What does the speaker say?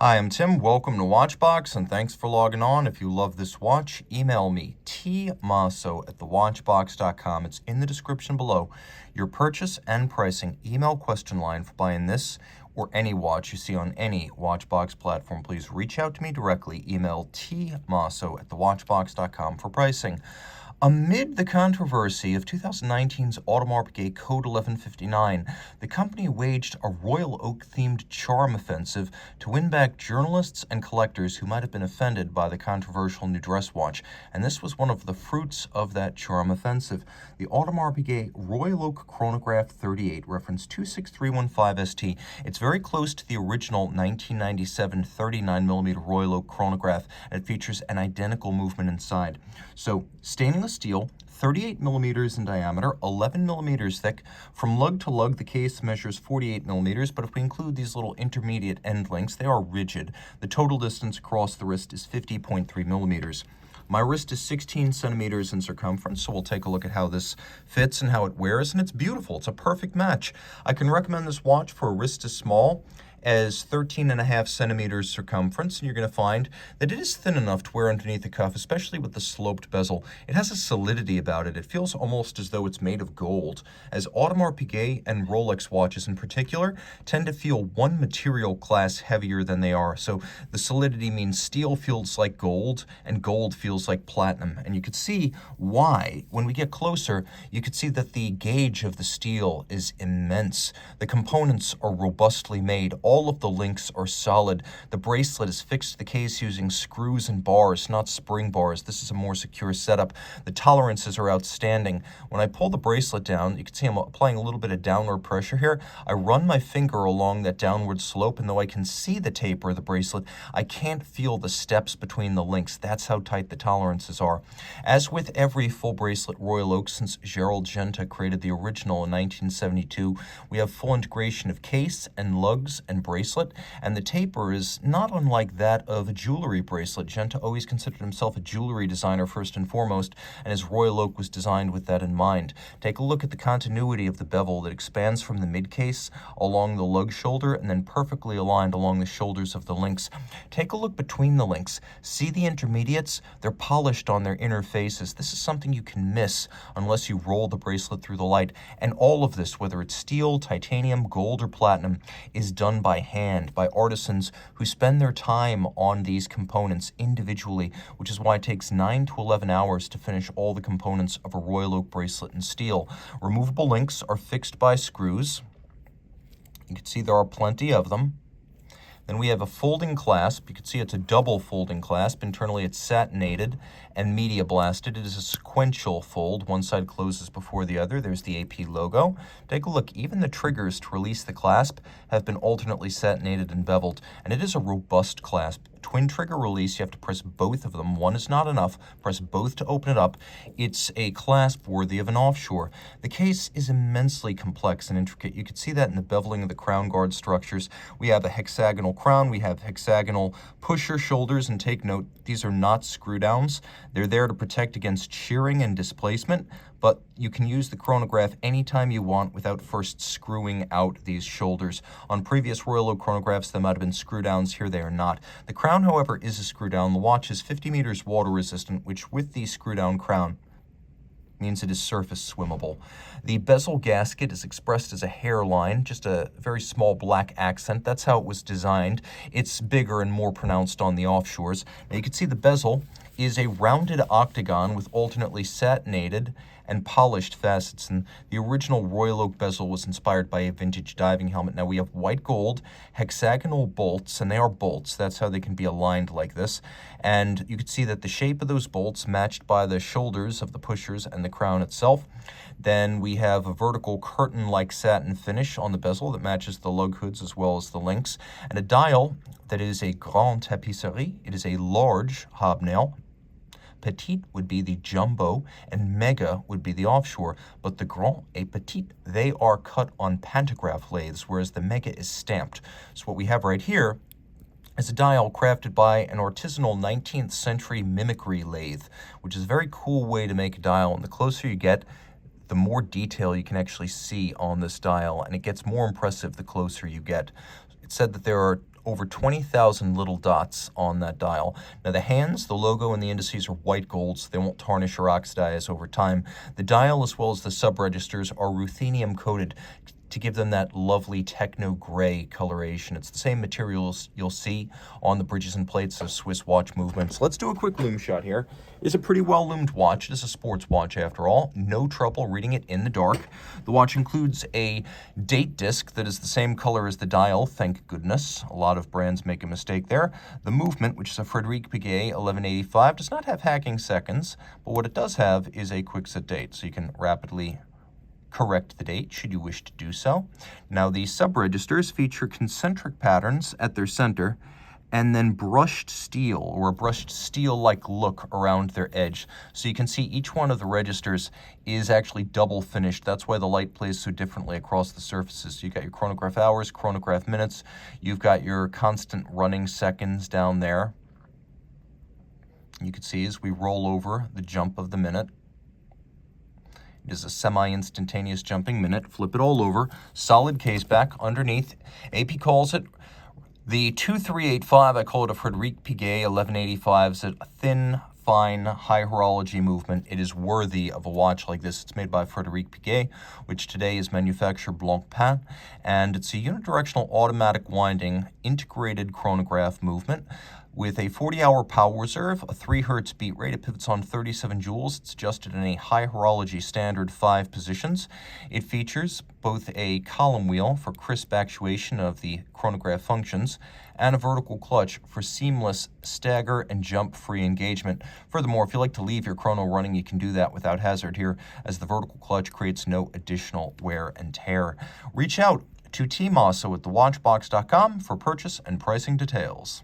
Hi, I'm Tim. Welcome to Watchbox, and thanks for logging on. If you love this watch, email me, tmosso@thewatchbox.com. It's in the description below. Your purchase and pricing email question line for buying this or any watch you see on any Watchbox platform. Please reach out to me directly. Email tmosso@thewatchbox.com for pricing. Amid the controversy of 2019's Audemars Piguet Code 1159, the company waged a Royal Oak-themed charm offensive to win back journalists and collectors who might have been offended by the controversial new dress watch, and this was one of the fruits of that charm offensive. The Audemars Piguet Royal Oak Chronograph 38, reference 26315ST. It's very close to the original 1997 39mm Royal Oak Chronograph, and it features an identical movement inside. So, stainless steel, 38 millimeters in diameter, 11 millimeters thick. From lug to lug, the case measures 48 millimeters, but if we include these little intermediate end links, they are rigid. The total distance across the wrist is 50.3 millimeters. My wrist is 16 centimeters in circumference, so we'll take a look at how this fits and how it wears, and it's beautiful. It's a perfect match. I can recommend this watch for a wrist as small as 13.5 centimeters circumference, and you're going to find that it is thin enough to wear underneath the cuff, especially with the sloped bezel. It has a solidity about it. It feels almost as though it's made of gold, as Audemars Piguet and Rolex watches in particular tend to feel one material class heavier than they are. So the solidity means steel feels like gold and gold feels like platinum. And you could see why. When we get closer, you could see that the gauge of the steel is immense. The components are robustly made. All of the links are solid. The bracelet is fixed to the case using screws and bars, not spring bars. This is a more secure setup. The tolerances are outstanding. When I pull the bracelet down, you can see I'm applying a little bit of downward pressure here. I run my finger along that downward slope, and though I can see the taper of the bracelet, I can't feel the steps between the links. That's how tight the tolerances are. As with every full bracelet Royal Oak since Gerald Genta created the original in 1972, we have full integration of case and lugs and bracelet, and the taper is not unlike that of a jewelry bracelet. Genta always considered himself a jewelry designer first and foremost, and his Royal Oak was designed with that in mind. Take a look at the continuity of the bevel that expands from the mid-case along the lug shoulder and then perfectly aligned along the shoulders of the links. Take a look between the links. See the intermediates? They're polished on their inner faces. This is something you can miss unless you roll the bracelet through the light. And all of this, whether it's steel, titanium, gold, or platinum, is done by hand, by artisans who spend their time on these components individually, which is why it takes 9 to 11 hours to finish all the components of a Royal Oak bracelet in steel. Removable links are fixed by screws. You can see there are plenty of them. Then we have a folding clasp. You can see it's a double folding clasp. Internally it's satinated and media blasted. It is a sequential fold. One side closes before the other. There's the AP logo. Take a look. Even the triggers to release the clasp have been alternately satinated and beveled. And it is a robust clasp. Twin trigger release, you have to press both of them. One is not enough. Press both to open it up. It's a clasp worthy of an offshore. The case is immensely complex and intricate. You can see that in the beveling of the crown guard structures. We have a hexagonal crown. We have hexagonal pusher shoulders. And take note, these are not screw downs. They're there to protect against shearing and displacement, but you can use the chronograph anytime you want without first screwing out these shoulders. On previous Royal Oak chronographs, they might have been screw downs. Here they are not. The crown, however, is a screw down. The watch is 50 meters water resistant, which with the screw down crown means it is surface swimmable. The bezel gasket is expressed as a hairline, just a very small black accent. That's how it was designed. It's bigger and more pronounced on the offshores. Now you can see the bezel is a rounded octagon with alternately satinated and polished facets, and the original Royal Oak bezel was inspired by a vintage diving helmet. Now we have white gold hexagonal bolts, and they are bolts. That's how they can be aligned like this. And you can see that the shape of those bolts matched by the shoulders of the pushers and the crown itself. Then we have a vertical curtain-like satin finish on the bezel that matches the lug hoods as well as the links, and a dial that is a Grande Tapisserie. It is a large hobnail. Petite would be the jumbo, and mega would be the offshore. But the grand et petite, they are cut on pantograph lathes, whereas the mega is stamped. So what we have right here is a dial crafted by an artisanal 19th century mimicry lathe, which is a very cool way to make a dial. And the closer you get, the more detail you can actually see on this dial, and it gets more impressive the closer you get. It said that there are over 20,000 little dots on that dial. Now the hands, the logo, and the indices are white gold, so they won't tarnish or oxidize over time. The dial, as well as the sub-registers, are ruthenium coated to give them that lovely techno-gray coloration. It's the same materials you'll see on the bridges and plates of Swiss watch movements. Let's do a quick lume shot here. It's a pretty well-lumed watch. It is a sports watch after all. No trouble reading it in the dark. The watch includes a date disc that is the same color as the dial, thank goodness. A lot of brands make a mistake there. The movement, which is a Frédéric Piguet 1185, does not have hacking seconds, but what it does have is a quick set date, so you can rapidly correct the date should you wish to do so. Now the sub-registers feature concentric patterns at their center and then brushed steel, or a brushed steel-like look around their edge. So you can see each one of the registers is actually double finished. That's why the light plays so differently across the surfaces. So you've got your chronograph hours, chronograph minutes, you've got your constant running seconds down there. You can see as we roll over the jump of the minute. It is a semi-instantaneous jumping minute. Flip it all over. Solid case back underneath. AP calls it the 2385. I call it a Frédéric Piguet 1185. It's a thin, fine, high horology movement. It is worthy of a watch like this. It's made by Frédéric Piguet, which today is manufactured Blancpain, and it's a unidirectional automatic winding integrated chronograph movement with a 40-hour power reserve, a 3 Hz beat rate. It pivots on 37 joules. It's adjusted in a high horology standard 5 positions. It features both a column wheel for crisp actuation of the chronograph functions and a vertical clutch for seamless stagger and jump-free engagement. Furthermore, if you like to leave your chrono running, you can do that without hazard here, as the vertical clutch creates no additional wear and tear. Reach out to Team Mosso at thewatchbox.com for purchase and pricing details.